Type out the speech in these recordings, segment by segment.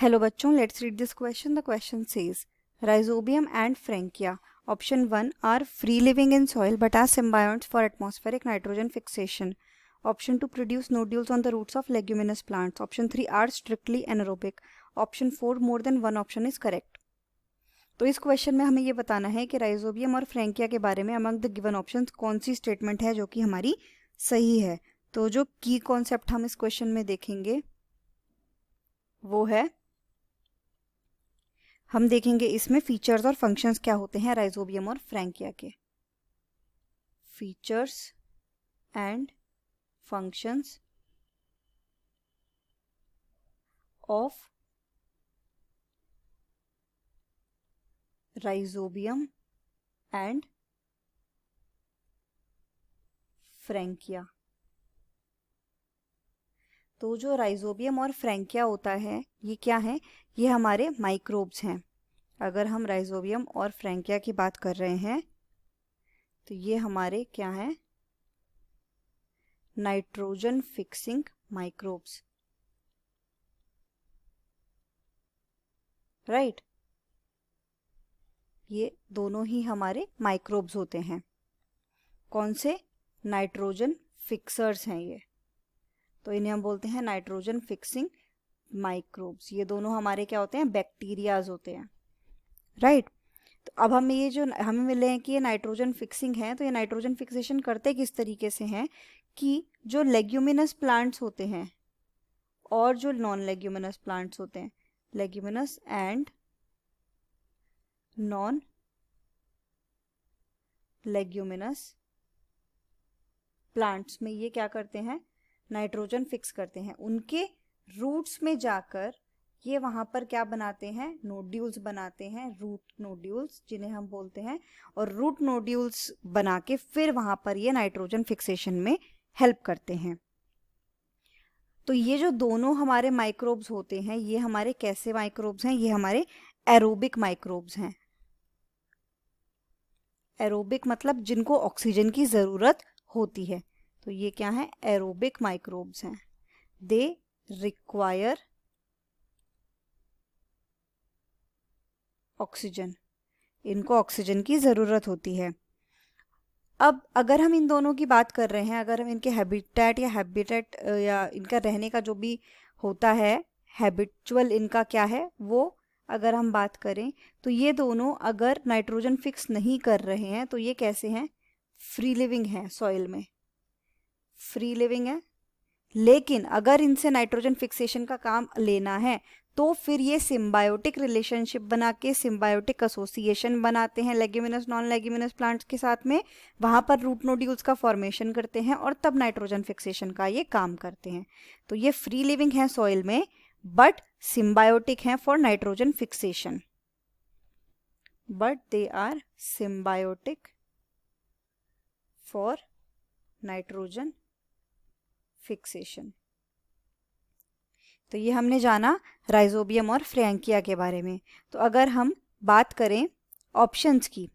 Hello बच्चों, let's read this question. The question says, Rhizobium and Frankia, option 1 are free living in soil but are symbionts for atmospheric nitrogen fixation. Option 2 produce nodules on the roots of leguminous plants. Option 3 are strictly anaerobic. Option 4 more than one option is correct. तो इस question में हमें ये बताना है कि rhizobium और Frankia के बारे में अमंग द गिवन ऑप्शंस कौन सी स्टेटमेंट है जो कि हमारी सही है. तो जो की कॉन्सेप्ट हम इस क्वेश्चन में देखेंगे वो है, हम देखेंगे इसमें फीचर्स और फंक्शंस क्या होते हैं राइजोबियम और फ्रैंकिया के. Features and functions of rhizobium and Frankia. तो जो राइजोबियम और फ्रैंकिया होता है ये क्या है, ये हमारे माइक्रोब्स हैं. अगर हम राइजोबियम और फ्रैंकिया की बात कर रहे हैं तो ये हमारे क्या हैं, नाइट्रोजन फिक्सिंग माइक्रोब्स, राइट. ये दोनों ही हमारे माइक्रोब्स होते हैं. कौन से? नाइट्रोजन फिक्सर्स हैं ये. तो इन्हें हम बोलते हैं नाइट्रोजन फिक्सिंग माइक्रोब्स. ये दोनों हमारे क्या होते हैं, बैक्टीरियाज होते हैं, राइट. तो अब हमें ये जो हमें मिले हैं कि ये नाइट्रोजन फिक्सिंग है, तो ये नाइट्रोजन फिक्सेशन करते किस तरीके से हैं कि जो लेग्यूमिनस प्लांट्स होते हैं और जो नॉन लेग्यूमिनस प्लांट्स होते हैं, leguminous and non leguminous plants में ये क्या करते हैं, नाइट्रोजन फिक्स करते हैं. उनके रूट्स में जाकर ये वहां पर क्या बनाते हैं, नोड्यूल्स बनाते हैं, रूट नोड्यूल्स जिन्हें हम बोलते हैं. और रूट नोड्यूल्स बना के फिर वहां पर ये नाइट्रोजन फिक्सेशन में हेल्प करते हैं. तो ये जो दोनों हमारे माइक्रोब्स होते हैं ये हमारे कैसे माइक्रोब्स हैं, ये हमारे एरोबिक माइक्रोब्स हैं. एरोबिक मतलब जिनको ऑक्सीजन की ज़रूरत होती है. तो ये क्या है, एरोबिक माइक्रोब्स हैं. दे रिक्वायर ऑक्सीजन, इनको ऑक्सीजन की ज़रूरत होती है. अब अगर हम इन दोनों की बात कर रहे हैं, अगर हम इनके हैबिटेट या इनका रहने का जो भी होता है, हैबिचुअल इनका क्या है वो अगर हम बात करें, तो ये दोनों अगर नाइट्रोजन फिक्स नहीं कर रहे हैं तो ये कैसे हैं, फ्री लिविंग हैं, सॉइल में फ्री लिविंग है. लेकिन अगर इनसे नाइट्रोजन फिक्सेशन का काम लेना है तो फिर ये सिम्बायोटिक रिलेशनशिप बना के सिम्बायोटिक एसोसिएशन बनाते हैं लेग्यूमिनस नॉन लेग्यूमिनस प्लांट्स के साथ में. वहाँ पर रूट नोड्यूल्स का फॉर्मेशन करते हैं और तब नाइट्रोजन फिक्सेशन का ये काम करते हैं. तो ये फ्री लिविंग हैं सॉइल में बट सिम्बायोटिक हैं for nitrogen fixation, but they are symbiotic for nitrogen fixation. तो ये हमने जाना राइजोबियम और फ्रैंकिया के बारे में. तो अगर हम बात करें ऑप्शंस की,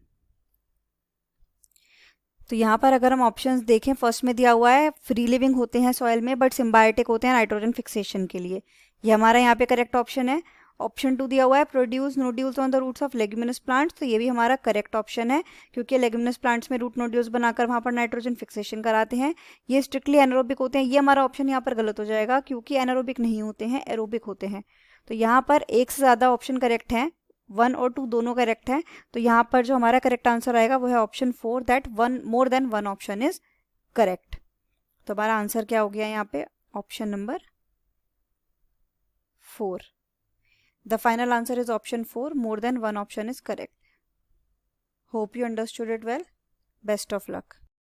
तो यहाँ पर अगर हम ऑप्शंस देखें, फर्स्ट में दिया हुआ है फ्री लिविंग होते हैं सॉइल में बट सिम्बायोटिक होते हैं नाइट्रोजन फिक्सेशन के लिए. ये हमारा यहाँ पे करेक्ट ऑप्शन है. ऑप्शन 2 दिया हुआ है produce nodules on the roots of leguminous plants, तो ये भी हमारा करेक्ट ऑप्शन है क्योंकि लेग्यूमिनस प्लांट्स में रूट नोड्यूल्स बनाकर वहाँ पर नाइट्रोजन फिक्सेशन कराते हैं. ये स्ट्रिक्टली एनारोबिक होते हैं. ये हमारा ऑप्शन यहाँ पर गलत हो जाएगा क्योंकि एनारोबिक नहीं होते हैं, एरोबिक होते हैं. तो यहाँ पर एक से ज़्यादा ऑप्शन करेक्ट हैं, 1 और 2 दोनों करेक्ट हैं. तो यहाँ पर जो हमारा करेक्ट आंसर आएगा वो है option 4, that one more than one option is correct. तो हमारा आंसर क्या हो गया यहाँ पे, option number 4. The final answer is option 4, more than one option is correct. Hope you understood it well. Best of luck.